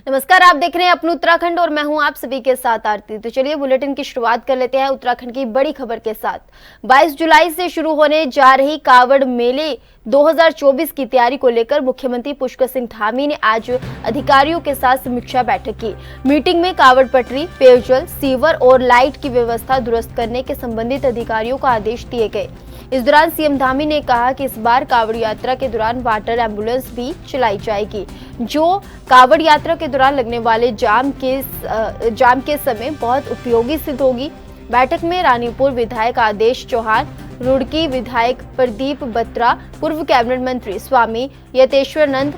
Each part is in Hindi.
नमस्कार, आप देख रहे हैं अपना उत्तराखंड और मैं हूं आप सभी के साथ आरती। तो चलिए बुलेटिन की शुरुआत कर लेते हैं उत्तराखंड की बड़ी खबर के साथ। 22 जुलाई से शुरू होने जा रही कावड़ मेले 2024 की तैयारी को लेकर मुख्यमंत्री पुष्कर सिंह धामी ने आज अधिकारियों के साथ समीक्षा बैठक की। मीटिंग में कावड़ पटरी, पेयजल, सीवर और लाइट की व्यवस्था दुरुस्त करने के संबंधित अधिकारियों को आदेश दिए गए। इस दौरान सीएम धामी ने कहा कि इस बार कावड़ यात्रा के दौरान वाटर एम्बुलेंस भी चलाई जाएगी, जो कावड़ यात्रा के दौरान लगने वाले जाम के समय बहुत उपयोगी सिद्ध होगी। बैठक में रानीपुर विधायक आदेश चौहान, रुड़की विधायक प्रदीप बत्रा, पूर्व कैबिनेट मंत्री स्वामी यतेश्वरानंद,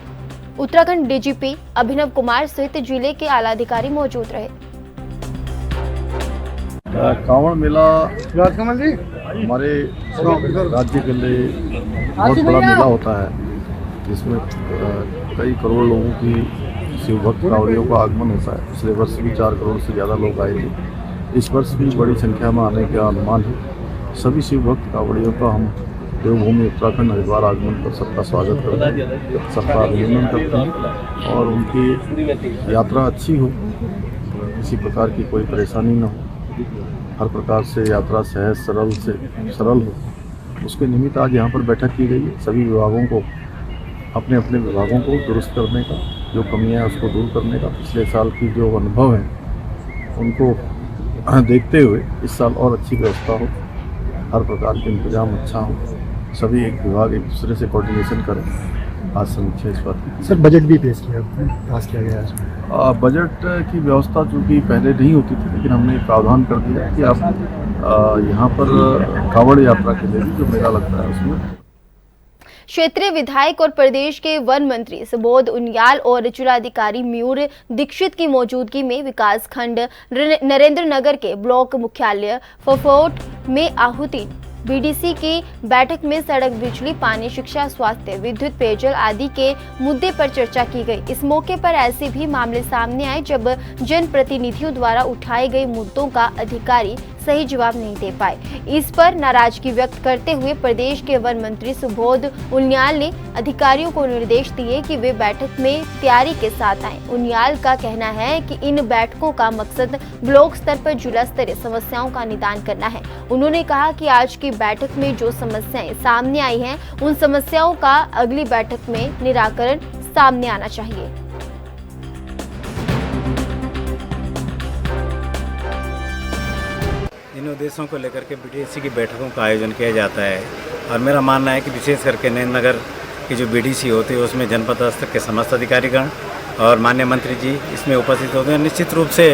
उत्तराखंड डीजीपी अभिनव कुमार सहित जिले के आला अधिकारी मौजूद रहे। कांवड़ मेला हमारे राज्य के लिए बहुत बड़ा मेला होता है, जिसमें कई करोड़ लोगों की शिव भक्त कांवड़ियों का आगमन होता है। पिछले वर्ष भी 4 करोड़ से ज़्यादा लोग आए थे। इस वर्ष भी बड़ी संख्या में आने का अनुमान है। सभी शिव भक्त कांवड़ियों का हम देवभूमि उत्तराखंड हरिद्वार आगमन पर सबका स्वागत करते हैं, सबका अभिनंदन करते हैं और उनकी यात्रा अच्छी हो, किसी प्रकार की कोई परेशानी न हो, हर प्रकार से यात्रा सहज सरल हो, उसके निमित्त आज यहाँ पर बैठक की गई है। सभी विभागों को अपने अपने विभागों को दुरुस्त करने का, जो कमियां हैं उसको दूर करने का, पिछले साल की जो अनुभव हैं उनको देखते हुए इस साल और अच्छी व्यवस्था हो, हर प्रकार के इंतजाम अच्छा हो, सभी एक विभाग एक दूसरे से कोऑर्डिनेशन करें। आज समीक्षा इस बात सर बजट भी पास किया गया है। बजट की व्यवस्था चूँकि पहले नहीं होती थी, लेकिन हमने प्रावधान कर दिया कि अब यहाँ पर कांवड़ यात्रा के लिए जो मेला लगता है उसमें क्षेत्रीय विधायक और प्रदेश के वन मंत्री सुबोध उनियाल और जिलाधिकारी मयूर दीक्षित की मौजूदगी में विकास खंड नरेंद्र नगर के ब्लॉक मुख्यालय फफोट में आहुति बीडीसी की बैठक में सड़क, बिजली, पानी, शिक्षा, स्वास्थ्य, विद्युत, पेयजल आदि के मुद्दे पर चर्चा की गई। इस मौके पर ऐसे भी मामले सामने आए जब जनप्रतिनिधियों द्वारा उठाए गए मुद्दों का अधिकारी सही जवाब नहीं दे पाए। इस पर नाराजगी व्यक्त करते हुए प्रदेश के वन मंत्री सुबोध उनियाल ने अधिकारियों को निर्देश दिए कि वे बैठक में तैयारी के साथ आएं। उनियाल का कहना है कि इन बैठकों का मकसद ब्लॉक स्तर पर जिला स्तरीय समस्याओं का निदान करना है। उन्होंने कहा कि आज की बैठक में जो समस्याएं सामने आई हैं, उन समस्याओं का अगली बैठक में निराकरण सामने आना चाहिए। इन उद्देश्यों को लेकर के बीडीसी की बैठकों का आयोजन किया जाता है और मेरा मानना है कि विशेष करके नरेंद्र की जो बीडीसी होती है उसमें जनपद स्तर के समस्त अधिकारीगण और माननीय मंत्री जी इसमें उपस्थित होते हैं। निश्चित रूप से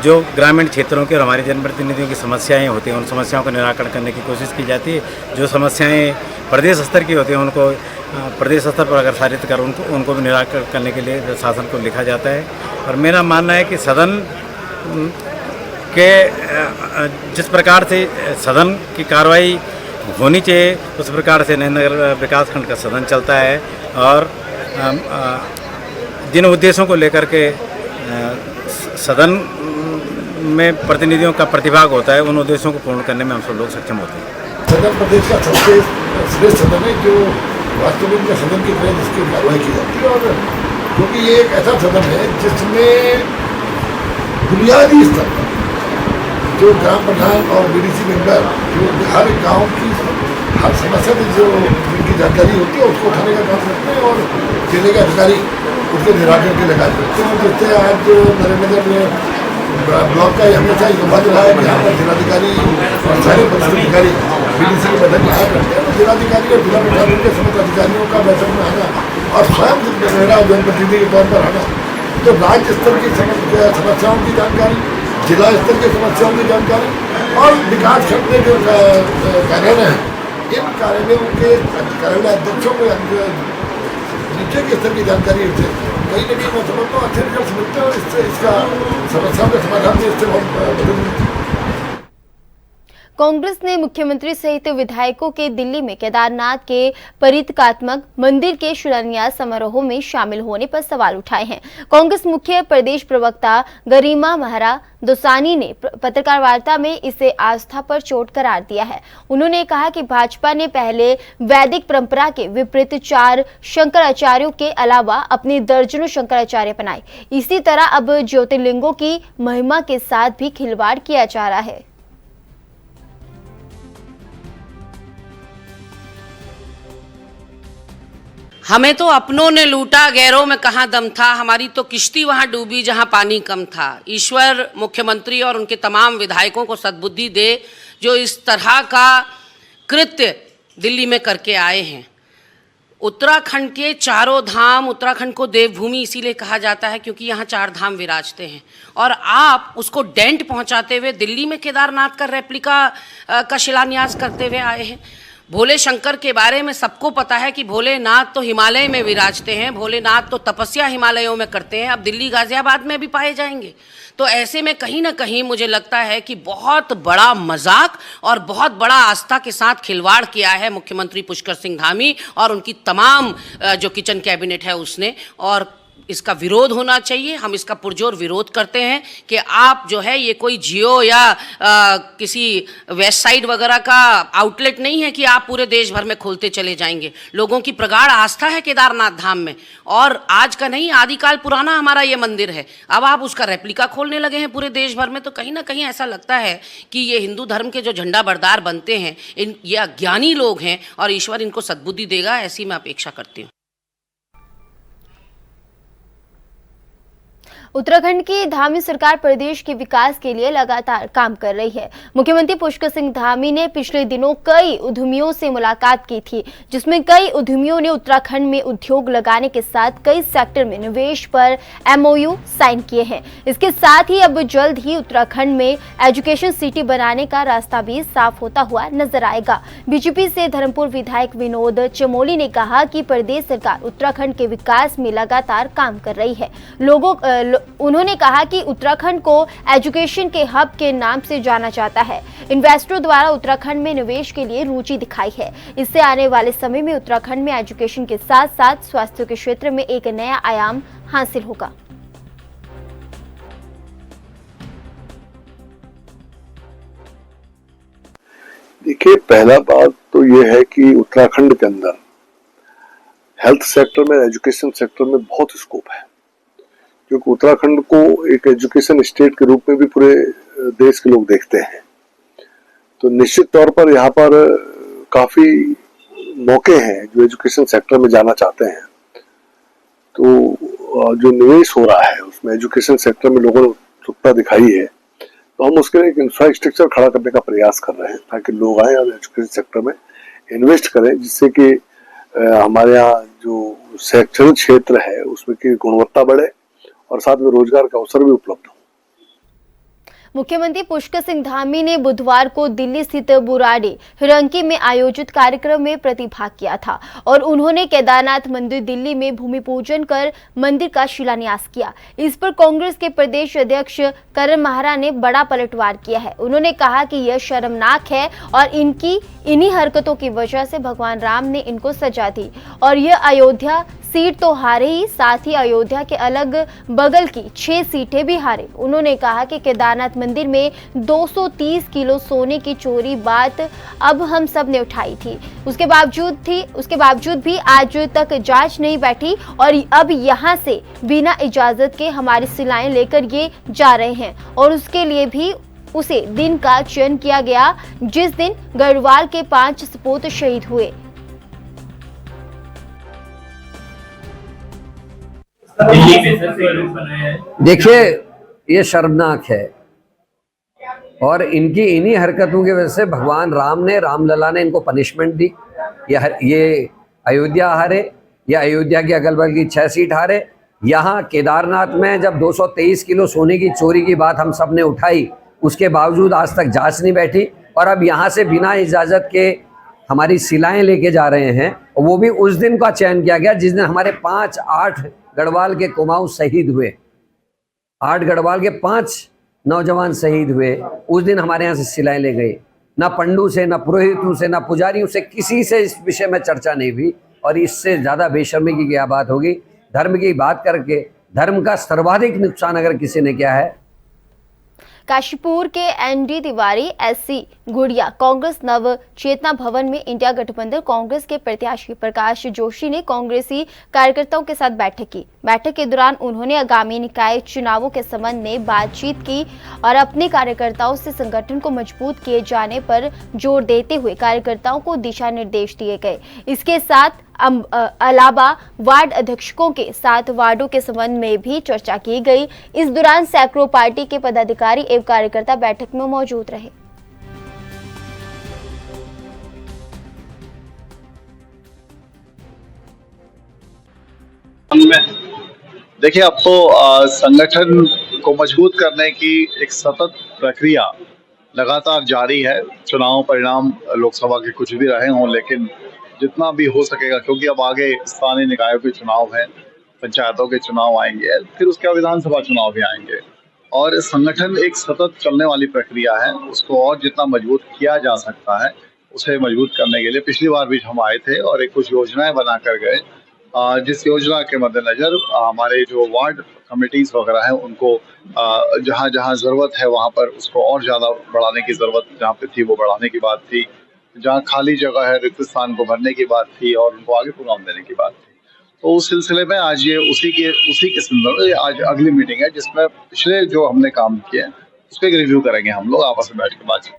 जो ग्रामीण क्षेत्रों के और हमारे जनप्रतिनिधियों की समस्याएं होती हैं उन समस्याओं का निराकरण करने की कोशिश की जाती है। जो समस्याएं प्रदेश स्तर की होती हैं उनको प्रदेश स्तर पर अगर सारित कर उनको भी निराकरण करने के लिए शासन को लिखा जाता है। और मेरा मानना है कि सदन के जिस प्रकार से सदन की कार्रवाई होनी चाहिए उस प्रकार से नरेंद्र विकासखंड का सदन चलता है और जिन उद्देश्यों को लेकर के सदन में प्रतिनिधियों का प्रतिभाग होता है उन उद्देश्यों को पूर्ण करने में हम सब लोग सक्षम होते हैं। सदन प्रदेश का सबसे श्रेष्ठ सदन है जो वास्तविक में सदन की तरह जिसकी कार्रवाई की जाती है, और क्योंकि ये एक ऐसा सदन है जिसमें बुनियादी स्तर पर जो ग्राम प्रधान और बीडीसी मेंबर जो हर गांव की हर समस्या में जो जिनकी जानकारी होती है उसको उठाने का काम करते हैं और जिले के अधिकारी उसके निराकरण के लिए कार्य करते हैं। जैसे आज नरेंद्र में ब्लॉक का हमेशा युवा रहा है कि यहाँ पर जिलाधिकारी और सारे वरिष्ठ अधिकारी बीडीसी की बैठक में आया करते हैं। तो जिलाधिकारी और जिला प्रशासन के समस्त अधिकारियों का बैठक में आना और स्वयं मेरा जनप्रतिनिधि के तौर पर आना, तो राज्य स्तर की समस्याओं की जानकारी, जिला स्तर की समस्याओं की जानकारी और विकास खंड में जो कार्यालय हैं इन कार्यालयों के कार्यालय अध्यक्षों को नीचे के स्तर की जानकारी होती है। कहीं ना कहीं मैं समझता हूँ अच्छे रिजल्ट मिलते हैं और इससे इसका समस्याओं के समाधान में इससे बहुत कांग्रेस ने मुख्यमंत्री सहित विधायकों के दिल्ली में केदारनाथ के प्रतीकात्मक मंदिर के शिलान्यास समारोह में शामिल होने पर सवाल उठाए हैं। कांग्रेस मुख्य प्रदेश प्रवक्ता गरिमा महारा दोसानी ने पत्रकार वार्ता में इसे आस्था पर चोट करार दिया है। उन्होंने कहा कि भाजपा ने पहले वैदिक परंपरा के विपरीत 4 शंकराचार्यों के अलावा अपने दर्जनों शंकराचार्य बनाए। इसी तरह अब ज्योतिर्लिंगों की महिमा के साथ भी खिलवाड़ किया जा रहा है। हमें तो अपनों ने लूटा, गैरों में कहाँ दम था, हमारी तो किश्ती वहाँ डूबी जहाँ पानी कम था। ईश्वर मुख्यमंत्री और उनके तमाम विधायकों को सद्बुद्धि दे जो इस तरह का कृत्य दिल्ली में करके आए हैं। उत्तराखंड के चारों धाम, उत्तराखंड को देवभूमि इसीलिए कहा जाता है क्योंकि यहाँ 4 धाम विराजते हैं, और आप उसको डेंट पहुँचाते हुए दिल्ली में केदारनाथ का रेप्लिका का शिलान्यास करते हुए आए हैं। भोले शंकर के बारे में सबको पता है कि भोलेनाथ तो हिमालय में विराजते हैं, भोलेनाथ तो तपस्या हिमालयों में करते हैं, अब दिल्ली गाजियाबाद में भी पाए जाएंगे। तो ऐसे में कहीं ना कहीं मुझे लगता है कि बहुत बड़ा मजाक और बहुत बड़ा आस्था के साथ खिलवाड़ किया है मुख्यमंत्री पुष्कर सिंह धामी और उनकी तमाम जो किचन कैबिनेट है उसने, और इसका विरोध होना चाहिए। हम इसका पुरजोर विरोध करते हैं कि आप जो है ये कोई जियो या किसी वेस्ट साइड वगैरह का आउटलेट नहीं है कि आप पूरे देश भर में खोलते चले जाएंगे। लोगों की प्रगाढ़ आस्था है केदारनाथ धाम में, और आज का नहीं, आदिकाल पुराना हमारा ये मंदिर है। अब आप उसका रेप्लिका खोलने लगे हैं पूरे देश भर में, तो कहीं ना कहीं ऐसा लगता है कि ये हिंदू धर्म के जो झंडा बरदार बनते हैं ये अज्ञानी लोग हैं, और ईश्वर इनको सद्बुद्धि देगा, ऐसी मैं अपेक्षा करती हूँ। उत्तराखंड की धामी सरकार प्रदेश के विकास के लिए लगातार काम कर रही है। मुख्यमंत्री पुष्कर सिंह धामी ने पिछले दिनों कई उद्यमियों से मुलाकात की थी, जिसमें कई उद्यमियों ने उत्तराखंड में उद्योग लगाने के साथ कई सेक्टर में निवेश पर MOU साइन किए हैं। इसके साथ ही अब जल्द ही उत्तराखंड में एजुकेशन सिटी बनाने का रास्ता भी साफ होता हुआ नजर आएगा। बीजेपी से धर्मपुर विधायक विनोद चमोली ने कहा कि प्रदेश सरकार उत्तराखंड के विकास में लगातार काम कर रही है। उन्होंने कहा कि उत्तराखंड को एजुकेशन के हब के नाम से जाना जाता है। इन्वेस्टरों द्वारा उत्तराखंड में निवेश के लिए रुचि दिखाई है। इससे आने वाले समय में उत्तराखंड में एजुकेशन के साथ साथ स्वास्थ्य के क्षेत्र में एक नया आयाम हासिल होगा। देखिए, पहला बात तो ये है कि उत्तराखंड के अंदर हेल्थ सेक्टर में, एजुकेशन सेक्टर में बहुत स्कोप है, क्योंकि उत्तराखंड को एक एजुकेशन स्टेट के रूप में भी पूरे देश के लोग देखते हैं। तो निश्चित तौर पर यहाँ पर काफी मौके हैं जो एजुकेशन सेक्टर में जाना चाहते हैं। तो जो निवेश हो रहा है उसमें एजुकेशन सेक्टर में लोगों ने उत्सुकता दिखाई है, तो हम उसके लिए एक इंफ्रास्ट्रक्चर खड़ा करने का प्रयास कर रहे हैं ताकि लोग आए और एजुकेशन सेक्टर में इन्वेस्ट करें, जिससे कि हमारे यहाँ जो शैक्षणिक क्षेत्र है उसमें की गुणवत्ता बढ़े और साथ में रोजगार का अवसर भी उपलब्ध हो। मुख्यमंत्री पुष्कर सिंह धामी ने बुधवार को दिल्ली स्थित बुराड़ी हिरंकी में आयोजित कार्यक्रम में प्रतिभाग किया था और उन्होंने केदारनाथ मंदिर दिल्ली में भूमि पूजन कर मंदिर का शिलान्यास किया। इस पर कांग्रेस के प्रदेश अध्यक्ष करण महारा ने बड़ा पलटवार किया है। उन्होंने कहा कि यह शर्मनाक है और इन्हीं हरकतों की वजह से भगवान राम ने इनको सजा दी और यह अयोध्या सीट तो हारे ही, साथ ही अयोध्या के अलग बगल की 6 सीटें भी हारे। उन्होंने कहा कि केदारनाथ मंदिर में 230 किलो सोने की चोरी बात अब हम सब ने उठाई थी, उसके बावजूद भी आज तक जांच नहीं बैठी और अब यहां से बिना इजाजत के हमारी शिलाएं लेकर ये जा रहे हैं और उसके लिए भी उसे दिन का चयन किया गया जिस दिन गढ़वाल के 5 सपूत शहीद हुए। देखिए, ये शर्मनाक है और इनकी इन्हीं हरकतों की वजह से भगवान रामलला ने इनको पनिशमेंट दी। ये अयोध्या हारे, या अयोध्या की अगल बगल की 6 सीट हारे। यहाँ केदारनाथ में जब 223 किलो सोने की चोरी की बात हम सब ने उठाई, उसके बावजूद आज तक जांच नहीं बैठी और अब यहाँ से बिना इजाज़त के हमारी शिलाएं लेके जा रहे हैं। और वो भी उस दिन का चयन किया गया जिस दिन हमारे 5-8 गढ़वाल के कुमाऊं शहीद हुए, 8 गढ़वाल के 5 नौजवान शहीद हुए, उस दिन हमारे यहाँ से शिलाएं ले गई। ना पंडू से, ना पुरोहितों से, ना पुजारियों से, किसी से इस विषय में चर्चा नहीं हुई। और इससे ज़्यादा बेशर्मी की क्या बात होगी? धर्म की बात करके धर्म का सर्वाधिक नुकसान अगर किसी ने किया है। काशीपुर के एनडी तिवारी, एससी गुड़िया कांग्रेस नव चेतना भवन में इंडिया गठबंधन कांग्रेस के प्रत्याशी प्रकाश जोशी ने कांग्रेसी कार्यकर्ताओं के साथ बैठक की। बैठक के दौरान उन्होंने आगामी निकाय चुनावों के संबंध में बातचीत की और अपने कार्यकर्ताओं से संगठन को मजबूत किए जाने पर जोर देते हुए कार्यकर्ताओं को दिशा निर्देश दिए गए। इसके साथ अलावा वार्ड अध्यक्षों के साथ वार्डों के संबंध में भी चर्चा की गई। इस दौरान सैकड़ों पार्टी के पदाधिकारी एवं कार्यकर्ता बैठक में मौजूद रहे। देखिए, अब तो संगठन को मजबूत करने की एक सतत प्रक्रिया लगातार जारी है। चुनाव परिणाम लोकसभा के कुछ भी रहे हों, लेकिन जितना भी हो सकेगा, क्योंकि अब आगे स्थानीय निकायों के चुनाव हैं, पंचायतों के चुनाव आएंगे, फिर उसके बाद विधानसभा चुनाव भी आएंगे और संगठन एक सतत चलने वाली प्रक्रिया है। उसको और जितना मजबूत किया जा सकता है, उसे मजबूत करने के लिए पिछली बार भी हम आए थे और एक कुछ योजनाएं बना कर गए, जिस योजना के मद्देनजर हमारे जो वार्ड कमेटीज वगैरह हैं उनको जहाँ जहाँ ज़रूरत है वहाँ पर उसको और ज़्यादा बढ़ाने की ज़रूरत जहाँ पे थी वो बढ़ाने की बात थी, जहाँ खाली जगह है रिक्त स्थान को भरने की बात थी और उनको आगे प्रोग्राम देने की बात थी। तो उस सिलसिले में आज ये उसी के संदर्भ में आज अगली मीटिंग है, जिसमें पिछले जो हमने काम किए उसको एक रिव्यू करेंगे हम लोग आपस में बैठ के बातचीत।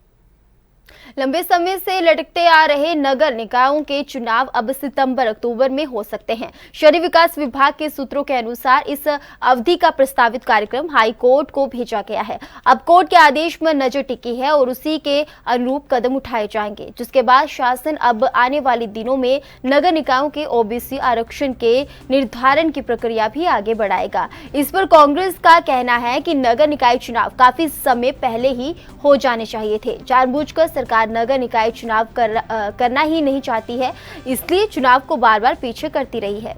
लंबे समय से लटकते आ रहे नगर निकायों के चुनाव अब सितंबर अक्टूबर में हो सकते हैं। शहरी विकास विभाग के सूत्रों के अनुसार इस अवधि का प्रस्तावित कार्यक्रम हाई कोर्ट को भेजा गया है। अब कोर्ट के आदेश में नजर टिकी है और उसी के अनुरूप कदम उठाए जाएंगे, जिसके बाद शासन अब आने वाले दिनों में नगर निकायों के ओबीसी आरक्षण के निर्धारण की प्रक्रिया भी आगे बढ़ाएगा। इस पर कांग्रेस का कहना है कि नगर निकाय चुनाव काफी समय पहले ही हो जाने चाहिए थे। जानबूझकर सरकार नगर निकाय चुनाव करना ही नहीं चाहती है, इसलिए चुनाव को बार बार पीछे करती रही है।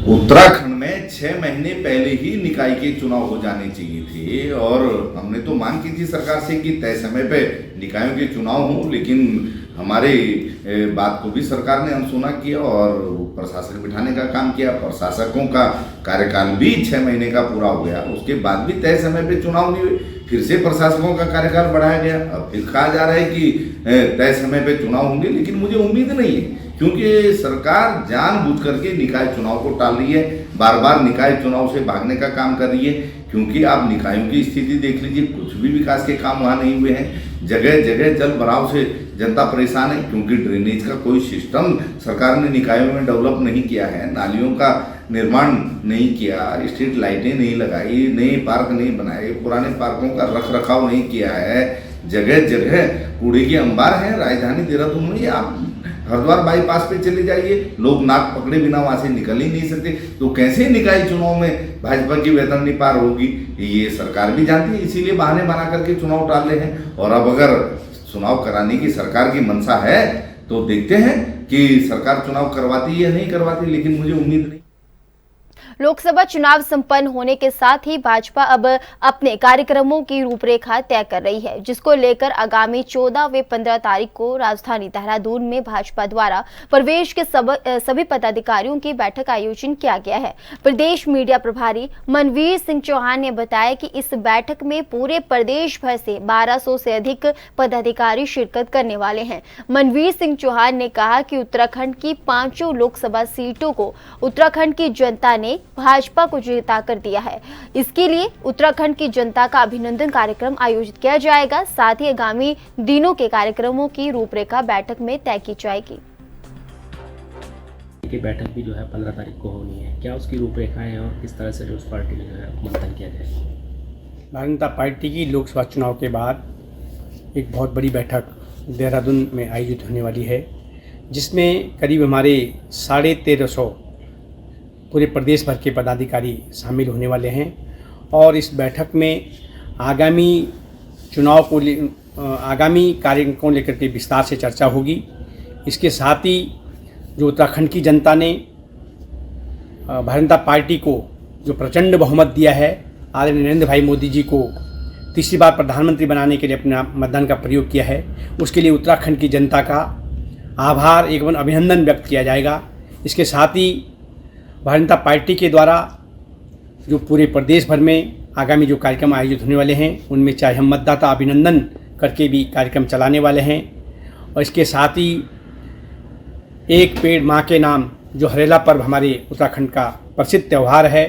उत्तराखंड में 6 महीने पहले ही निकाय के चुनाव हो जाने चाहिए थे और हमने तो मांग की थी सरकार से कि तय समय पे निकायों के चुनाव हों, लेकिन हमारे बात को भी सरकार ने अनसुना किया और प्रशासक बिठाने का काम किया। प्रशासकों का कार्यकाल भी 6 महीने का पूरा हो गया, उसके बाद भी तय समय पे चुनाव नहीं हुए, फिर से प्रशासकों का कार्यकाल बढ़ाया गया। अब फिर कहा जा रहा है कि तय समय पे चुनाव होंगे, लेकिन मुझे उम्मीद नहीं है, क्योंकि सरकार जानबूझ करके निकाय चुनाव को टाल रही है, बार बार निकाय चुनाव से भागने का काम कर रही है। क्योंकि आप निकायों की स्थिति देख लीजिए, कुछ भी विकास के काम वहाँ नहीं हुए हैं। जगह जगह जल भराव से जनता परेशान है, क्योंकि ड्रेनेज का कोई सिस्टम सरकार ने निकायों में डेवलप नहीं किया है, नालियों का निर्माण नहीं किया, स्ट्रीट लाइटें नहीं लगाई, नए पार्क नहीं बनाए, पुराने पार्कों का रख रखाव नहीं किया है। जगह जगह कूड़े के अंबार हैं। राजधानी देहरादून में आप हरिद्वार बाईपास पे चले जाइए, लोग नाक पकड़े बिना वहाँ से निकल ही नहीं सकते। तो कैसे निकाय चुनाव में भाजपा की वेतरनी पार होगी, ये सरकार भी जानती है, इसीलिए बहाने बना करके चुनाव टाल रहे हैं। और अब अगर चुनाव कराने की सरकार की मंशा है तो देखते हैं कि सरकार चुनाव करवाती है या नहीं करवाती, लेकिन मुझे उम्मीद नहीं। लोकसभा चुनाव संपन्न होने के साथ ही भाजपा अब अपने कार्यक्रमों की रूपरेखा तय कर रही है, जिसको लेकर आगामी 14 व 15 तारीख को राजधानी देहरादून में भाजपा द्वारा प्रदेश के सभी पदाधिकारियों की बैठक आयोजन किया गया है। प्रदेश मीडिया प्रभारी मनवीर सिंह चौहान ने बताया कि इस बैठक में पूरे प्रदेश भर से 1200 से अधिक पदाधिकारी शिरकत करने वाले हैं। मनवीर सिंह चौहान ने कहा कि उत्तराखंड की 5 लोकसभा सीटों को उत्तराखंड की जनता ने भाजपा को जिता कर दिया है। इसके लिए उत्तराखंड की जनता का अभिनंदन कार्यक्रम आयोजित किया जाएगा। साथ ही आगामी दिनों के कार्यक्रमों की रूपरेखा बैठक में तय की जाएगी। की बैठक भी जो है 15 तारीख को होनी है, क्या उसकी रूपरेखा है और किस तरह से उस पार्टी में जो है मंथन किया जाएगा? भारतीय जनता पार्टी की लोकसभा चुनाव के बाद एक बहुत बड़ी बैठक देहरादून में आयोजित होने वाली है, जिसमें करीब हमारे 1350 पूरे प्रदेश भर के पदाधिकारी शामिल होने वाले हैं। और इस बैठक में आगामी चुनाव को आगामी कार्यों को लेकर के विस्तार से चर्चा होगी। इसके साथ ही जो उत्तराखंड की जनता ने भारतीय जनता पार्टी को जो प्रचंड बहुमत दिया है, आदरणीय नरेंद्र भाई मोदी जी को तीसरी बार प्रधानमंत्री बनाने के लिए अपना मतदान का प्रयोग किया है, उसके लिए उत्तराखंड की जनता का आभार एवं अभिनंदन व्यक्त किया जाएगा। इसके साथ ही भारतीय जनता पार्टी के द्वारा जो पूरे प्रदेश भर में आगामी जो कार्यक्रम आयोजित होने वाले हैं, उनमें चाहे हम मतदाता अभिनंदन करके भी कार्यक्रम चलाने वाले हैं, और इसके साथ ही एक पेड़ माँ के नाम जो हरेला पर्व हमारे उत्तराखंड का प्रसिद्ध त्यौहार है,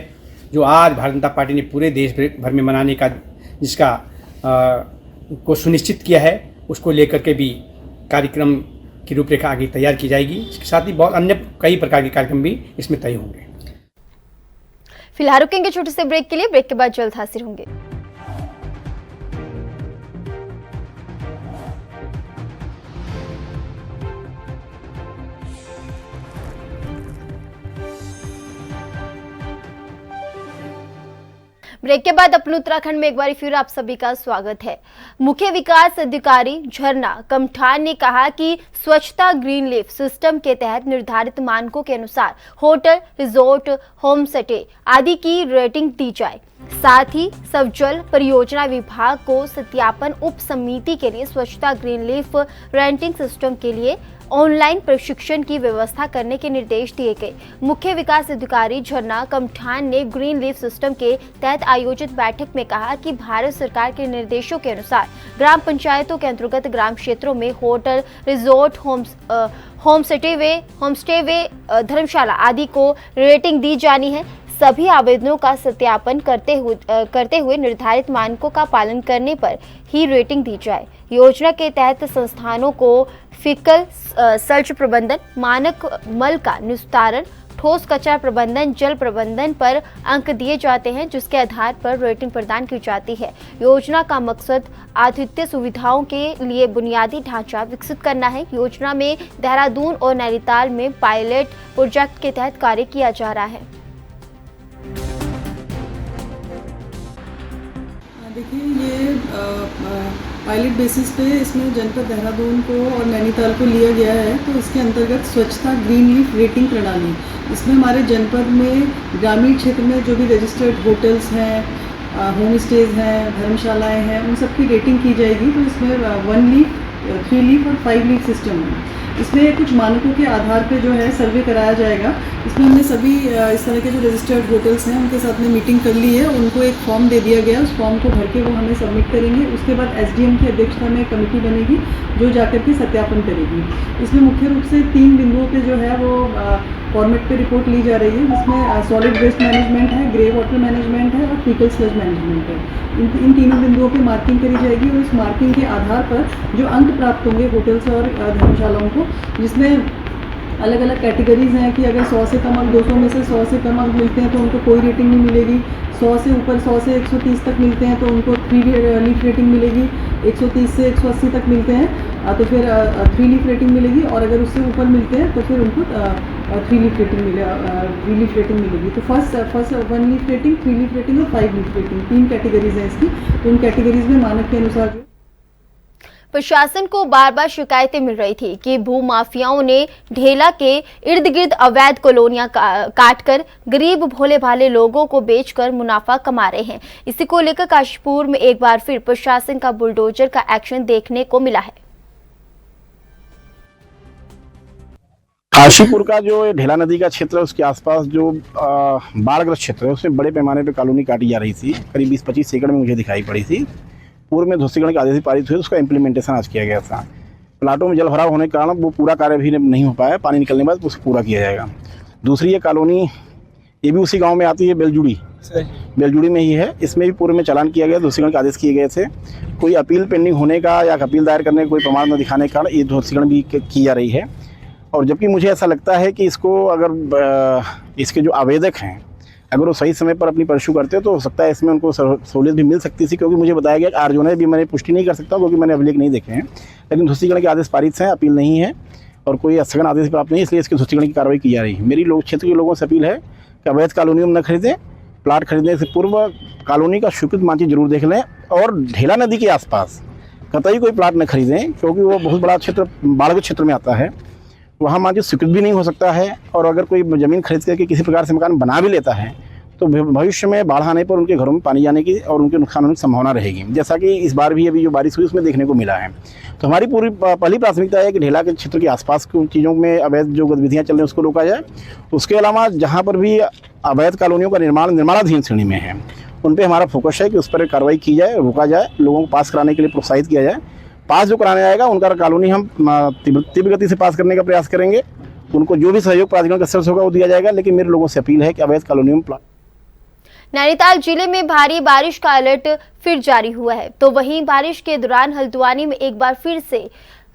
जो आज भारतीय जनता पार्टी ने पूरे देश भर में मनाने का जिसका को सुनिश्चित किया है, उसको लेकर के भी कार्यक्रम की रूपरेखा आगे तैयार की जाएगी। इसके साथ ही बहुत अन्य कई प्रकार के कार्यक्रम भी इसमें तय होंगे। फिलहाल रुकेंगे छोटे से ब्रेक के लिए, ब्रेक के बाद जल्द हाजिर होंगे। ब्रेक के बाद अपने उत्तराखंड में एक बार फिर आप सभी का स्वागत है। मुख्य विकास अधिकारी झरना कमठान ने कहा कि स्वच्छता ग्रीन लीफ सिस्टम के तहत निर्धारित मानकों के अनुसार होटल, रिजोर्ट, होम स्टे आदि की रेटिंग दी जाए। साथ ही स्वजल परियोजना विभाग को सत्यापन उप समिति के लिए स्वच्छता ग्रीन लीफ रेटिंग सिस्टम के लिए ऑनलाइन प्रशिक्षण की व्यवस्था करने के निर्देश दिए गए। मुख्य विकास अधिकारी झरना कमठान ने ग्रीन लीफ सिस्टम के तहत आयोजित बैठक में कहा कि भारत सरकार के निर्देशों के अनुसार ग्राम पंचायतों के अंतर्गत ग्राम क्षेत्रों में होटल, रिजोर्ट, होमस्टे वे धर्मशाला आदि को रेटिंग दी जानी है। सभी आवेदनों का सत्यापन करते हुए निर्धारित मानकों का पालन करने पर ही रेटिंग दी जाए। योजना के तहत संस्थानों को फिकल सर्च प्रबंधन, मानक मल का निस्तारण, ठोस कचरा प्रबंधन, जल प्रबंधन पर अंक दिए जाते हैं, जिसके आधार पर रेटिंग प्रदान की जाती है। योजना का मकसद अद्वितीय सुविधाओं के लिए बुनियादी ढांचा विकसित करना है। योजना में देहरादून और नैनीताल में पायलट प्रोजेक्ट के तहत कार्य किया जा रहा है। देखिए, ये पायलट बेसिस पे इसमें जनपद देहरादून को और नैनीताल को लिया गया है। तो इसके अंतर्गत स्वच्छता ग्रीन लीफ रेटिंग प्रणाली, इसमें हमारे जनपद में ग्रामीण क्षेत्र में जो भी रजिस्टर्ड होटल्स हैं, होम स्टेज हैं, धर्मशालाएं हैं, उन सब की रेटिंग की जाएगी। तो इसमें 1 लीफ, 3 लीफ और 5 लीफ सिस्टम है। इसमें कुछ मानकों के आधार पे जो है सर्वे कराया जाएगा। इसमें हमने सभी इस तरह के जो रजिस्टर्ड होटल्स हैं उनके साथ में मीटिंग कर ली है। उनको एक फॉर्म दे दिया गया, उस फॉर्म को भर के वो हमें सबमिट करेंगे। उसके बाद SDM की अध्यक्षता में कमेटी बनेगी जो जाकर के सत्यापन करेगी। इसमें मुख्य रूप से 3 बिंदुओं पे जो है वो फॉर्मेट पे रिपोर्ट ली जा रही है, जिसमें सॉलिड वेस्ट मैनेजमेंट है, ग्रे वाटर मैनेजमेंट है और फीकल स्लज मैनेजमेंट है। इन तीनों बिंदुओं पे मार्किंग करी जाएगी और इस मार्किंग के आधार पर जो अंक प्राप्त होंगे होटल्स और धर्मशालाओं को, जिसमें अलग अलग कैटेगरीज हैं कि अगर 100 से कम अंक, 200 में से 100 से कम अंक मिलते हैं तो उनको कोई रेटिंग नहीं मिलेगी। 100 से ऊपर, 100 से 130 तक मिलते हैं तो उनको 3 लीफ रेटिंग मिलेगी। 130 से 180 तक मिलते हैं तो फिर 3 लीफ रेटिंग मिलेगी, और अगर उससे ऊपर मिलते हैं तो फिर उनको 3 लीफ रेटिंग मिलेगी। तो first 1 leaf rating, 3 leaf rating और 5 लीफ रेटिंग, 3 कैटेगरीज हैं इसकी। तो उन कैटेगरीज में मानक के अनुसार प्रशासन को बार बार शिकायतें मिल रही थी कि भूमाफियाओं ने ढेला के इर्द गिर्द अवैध कॉलोनियां काटकर गरीब भोले भाले लोगों को बेचकर मुनाफा कमा रहे हैं। इसी को लेकर काशीपुर में एक बार फिर प्रशासन का बुलडोजर का एक्शन देखने को मिला है। काशीपुर का जो ढेला नदी का क्षेत्र है, उसके आसपास जो बाढ़ग्रस्त क्षेत्र है, उसमें बड़े पैमाने पे कॉलोनी काटी जा रही थी। करीब 20-25 एकड़ में मुझे दिखाई पड़ी थी। पूर्व में ध्वस्तीकरण के आदेश पारित हुए, उसका इम्प्लीमेंटेशन आज किया गया था। प्लाटों में जल भराव होने के कारण वो पूरा कार्य भी नहीं हो पाया। पानी निकलने के बाद उसको पूरा किया जाएगा। दूसरी ये कॉलोनी, ये भी उसी गांव में आती है, बेलजुड़ी में ही है। इसमें भी पूर्व में चालान किया गया, ध्वस्तीकरण के आदेश किए गए थे। कोई अपील पेंडिंग होने का या अपील दायर करने का कोई प्रमाण न दिखाने के कारण ये ध्वस्तीकरण भी की जा रही है। और जबकि मुझे ऐसा लगता है कि इसको अगर इसके जो आवेदक हैं अगर वो सही समय पर अपनी परस्यू करते तो हो सकता है इसमें उनको सहूलियत भी मिल सकती थी, क्योंकि मुझे बताया गया कि आरजो ने भी, मैंने पुष्टि नहीं कर सकता क्योंकि मैंने अभिलेख नहीं देखे हैं, लेकिन ध्वस्तीकरण के आदेश पारित हैं, अपील नहीं है और कोई स्थगन आदेश प्राप्त नहीं, इसलिए इसके ध्वस्तीकरण की कार्रवाई की जा रही है। मेरी क्षेत्र के लोगों से अपील है कि अवैध कॉलोनियों में न खरीदें। प्लाट खरीदने से पूर्व कॉलोनी का स्वीकृत मानचित्र जरूर देख लें, और ढेला नदी के आसपास कतई कोई प्लाट न खरीदें, क्योंकि वो बहुत बड़ा क्षेत्र बाढ़ क्षेत्र में आता है। वहाँ मानचित्र स्वीकृत भी नहीं हो सकता है, और अगर कोई ज़मीन खरीद करके किसी प्रकार से मकान बना भी लेता है तो भविष्य में बाढ़ आने पर उनके घरों में पानी जाने की और उनके नुकसान होने की संभावना रहेगी, जैसा कि इस बार भी अभी जो बारिश हुई उसमें देखने को मिला है। तो हमारी पूरी पहली प्राथमिकता है कि ढेला के क्षेत्र के आसपास की चीज़ों में अवैध जो गतिविधियाँ चल रही हैं उसको रोका जाए। उसके अलावा जहाँ पर भी अवैध कॉलोनियों का निर्माणाधीन श्रेणी में है उन पर हमारा फोकस है कि उस पर कार्रवाई की जाए, रोका जाए, लोगों को पास कराने के लिए प्रोत्साहित किया जाए। पास जो कराने आएगा उनका कॉलोनी हम तीव्र गति से पास करने का प्रयास करेंगे। उनको जो भी सहयोग प्राधिकरण का स्तर होगा वो दिया जाएगा, लेकिन मेरे लोगों से अपील है कि अवैध कॉलोनियों में नैनीताल जिले में भारी बारिश का अलर्ट फिर जारी हुआ है, तो वहीं बारिश के दौरान हल्द्वानी में एक बार फिर से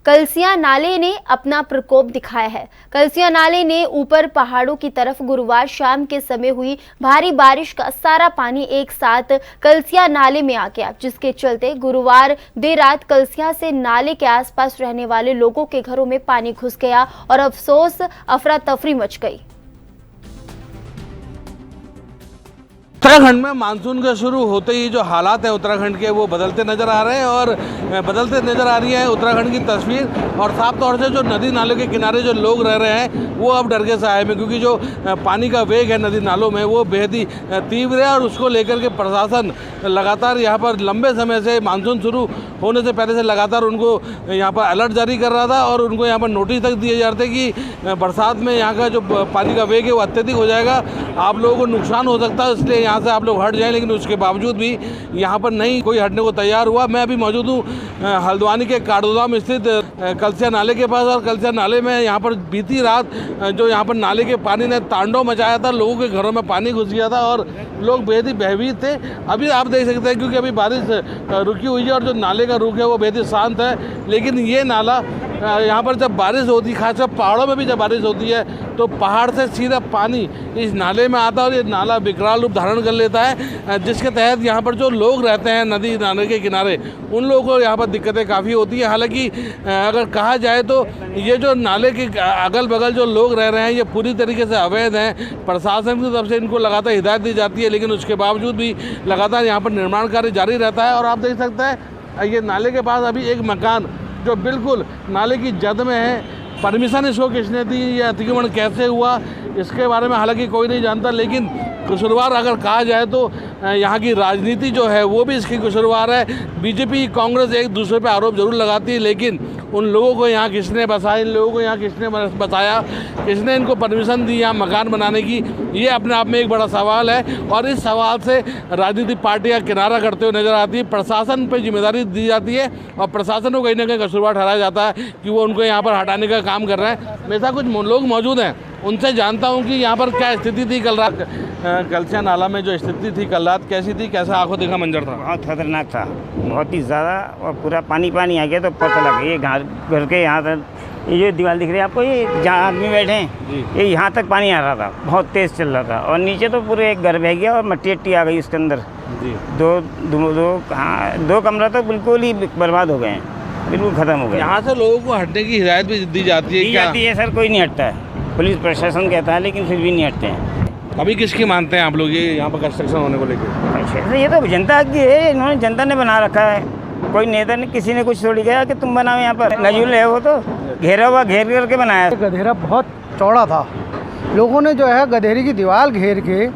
कलसिया नाले ने अपना प्रकोप दिखाया है। कलसिया नाले ने ऊपर पहाड़ों की तरफ गुरुवार शाम के समय हुई भारी बारिश का सारा पानी एक साथ कलसिया नाले में आ गया, जिसके चलते गुरुवार देर रात कलसिया से नाले के आसपास रहने वाले लोगों के घरों में पानी घुस गया और अफसोस अफरा तफरी मच गई। उत्तराखंड में मानसून के शुरू होते ही जो हालात हैं उत्तराखंड के वो बदलते नज़र आ रहे हैं और बदलते नज़र आ रही है उत्तराखंड की तस्वीर। और साफ तौर से जो नदी नालों के किनारे जो लोग रह रहे हैं वो अब डर के साए में, क्योंकि जो पानी का वेग है नदी नालों में वो बेहद ही तीव्र है और उसको लेकर के प्रशासन लगातार यहाँ पर लंबे समय से मानसून शुरू होने से पहले से लगातार उनको यहाँ पर अलर्ट जारी कर रहा था और उनको यहाँ पर नोटिस तक दिए जा रहे थे कि बरसात में यहाँ का जो पानी का वेग है वो अत्यधिक हो जाएगा, आप लोगों को नुकसान हो सकता है, इसलिए यहाँ से आप लोग हट जाएं। लेकिन उसके बावजूद भी यहाँ पर नहीं कोई हटने को तैयार हुआ। मैं अभी मौजूद हूँ हल्द्वानी के काठगोदाम स्थित कलसिया नाले के पास और कलसिया नाले में यहाँ पर बीती रात जो यहाँ पर नाले के पानी ने तांडव मचाया था, लोगों के घरों में पानी घुस गया था और लोग बेहद ही भयभीत थे। अभी आप देख सकते हैं क्योंकि अभी बारिश रुकी हुई है और जो नाले का रुख है वो बेहद ही शांत है, लेकिन ये नाला यहाँ पर जब बारिश होती है, खासकर पहाड़ों में भी जब बारिश होती है तो पहाड़ से सीधा पानी इस नाले में आता है और ये नाला विकराल रूप धारण कर लेता है, जिसके तहत यहाँ पर जो लोग रहते हैं नदी नाले के किनारे उन लोगों को यहाँ पर दिक्कतें काफ़ी होती हैं। हालांकि अगर कहा जाए तो ये जो नाले के अगल बगल जो लोग रह रहे हैं ये पूरी तरीके से अवैध हैं। प्रशासन की तरफ से इनको लगातार हिदायत दी जाती है, लेकिन उसके बावजूद भी लगातार यहाँ पर निर्माण कार्य जारी रहता है। और आप देख सकते हैं ये नाले के पास अभी एक मकान जो बिल्कुल नाले की जद में है, परमिशन इसको किसने दी, ये अतिक्रमण कैसे हुआ इसके बारे में हालांकि कोई नहीं जानता, लेकिन कसूरवार अगर कहा जाए तो यहाँ की राजनीति जो है वो भी इसकी कसूरवार है। बीजेपी कांग्रेस एक दूसरे पे आरोप जरूर लगाती है, लेकिन उन लोगों को यहाँ किसने बसाया, इन लोगों को यहाँ किसने बताया, किसने इनको परमिशन दी यहाँ मकान बनाने की, ये अपने आप में एक बड़ा सवाल है। और इस सवाल से राजनीतिक पार्टियाँ किनारा करते हुए नजर आती है। प्रशासन पर जिम्मेदारी दी जाती है और प्रशासन को कहीं ना कहीं कसूरवार ठहराया जाता है कि वो उनको यहाँ पर हटाने का काम कर रहे हैं। मेरे साथ कुछ लोग मौजूद हैं, उनसे जानता हूँ कि यहाँ पर क्या स्थिति थी कल रात। कलसिया नाला में जो स्थिति थी कल रात कैसी थी, कैसा आंखों देखा मंजर था? बहुत खतरनाक था, बहुत ही ज़्यादा, और पूरा पानी पानी आ गया तो पता लगा। ये घर के यहाँ तक ये जो दीवार दिख रही है आपको, ये जहाँ आदमी बैठे हैं ये यहाँ तक पानी आ रहा था, बहुत तेज़ चल रहा था और नीचे तो पूरे एक घर बह गया और मट्टी अट्टी आ गई उसके अंदर। दो कमरा तो बिल्कुल ही बर्बाद हो गए हैं, बिल्कुल ख़त्म हो गए। यहाँ से लोगों को हटने की हिदायत भी दी जाती है? जाती है सर, कोई नहीं हटता है, पुलिस प्रशासन कहता है लेकिन फिर भी नहीं हटते हैं। अभी किसकी मानते हैं आप लोग ये यहाँ पर कंस्ट्रक्शन होने को लेकर? ये तो जनता की है, इन्होंने जनता ने बना रखा है, कोई नेता ने किसी ने कुछ थोड़ी कहा कि तुम बनाओ। यहाँ पर नजूल है वो तो घेरा हुआ, घेर करके बनाया। गधेरा बहुत चौड़ा था, लोगों ने जो है गधेरी की दीवार घेर के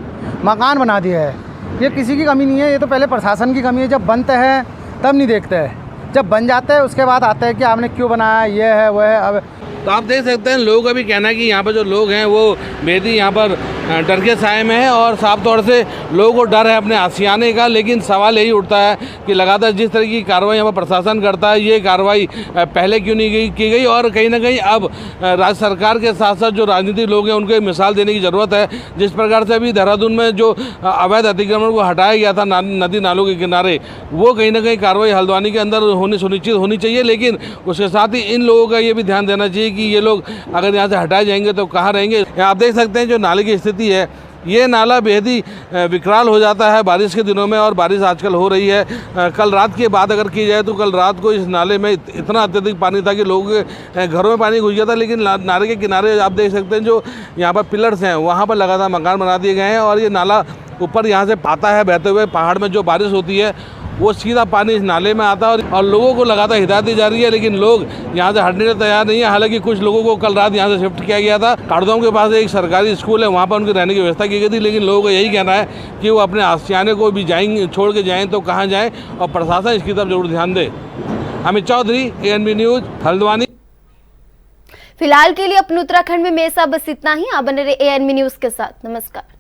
मकान बना दिया है। ये किसी की कमी नहीं है, ये तो पहले प्रशासन की कमी है। जब बनते हैं तब नहीं देखते हैं, जब बन जाते हैं उसके बाद आते हैं कि आपने क्यों बनाया, ये है वो है। अब तो आप देख सकते हैं लोगों का भी कहना है कि यहाँ पर जो लोग हैं वो बेहद यहाँ पर डर के साए में है और साफ तौर से लोगों को डर है अपने आशियाने का। लेकिन सवाल यही उठता है कि लगातार जिस तरह की कार्रवाई यहाँ पर प्रशासन करता है, ये कार्रवाई पहले क्यों नहीं की गई? और कहीं ना कहीं अब राज्य सरकार के साथ साथ जो राजनीतिक लोग हैं उनको एक मिसाल देने की ज़रूरत है। जिस प्रकार से अभी देहरादून में जो अवैध अतिक्रमण को हटाया गया था नदी नालों के किनारे, वो कहीं ना कहीं कार्रवाई हल्द्वानी के अंदर होनी सुनिश्चित होनी चाहिए। लेकिन उसके साथ ही इन लोगों का ये भी ध्यान देना चाहिए कि ये लोग अगर यहाँ से हटाए जाएंगे तो कहाँ रहेंगे। आप देख सकते हैं जो नाले की स्थिति है, ये नाला बेहद ही विकराल हो जाता है बारिश के दिनों में और बारिश आजकल हो रही है। कल रात की बात अगर की जाए तो कल रात को इस नाले में इतना अत्यधिक पानी था कि लोगों के घरों में पानी घुस गया था। लेकिन नाले के किनारे आप देख सकते हैं जो यहाँ पर पिलर्स हैं वहाँ पर लगातार मकान बना दिए गए हैं और ये नाला ऊपर यहाँ से आता है बहते हुए पहाड़ में। जो बारिश होती है वो सीधा पानी इस नाले में आता है और लोगों को लगातार हिदायत दी जा रही है, लेकिन लोग यहाँ से हटने को तैयार नहीं है। हालांकि कुछ लोगों को कल रात यहाँ से शिफ्ट किया गया था। काड़दोम के पास एक सरकारी स्कूल है, वहाँ पर उनकी रहने की व्यवस्था की गई थी, लेकिन लोगों को यही कहना है कि वो अपने आशियाने को भी जाएंगे, छोड़ के जाएँ तो कहाँ जाएँ, और प्रशासन इसकी तरफ जरूर ध्यान दे। Amit Chaudhary, ANB news, Haldwani. फिलहाल के लिए अपने उत्तराखंड में मेरे साथ बस इतना ही। आप बने रहे ANB न्यूज़ के साथ। नमस्कार।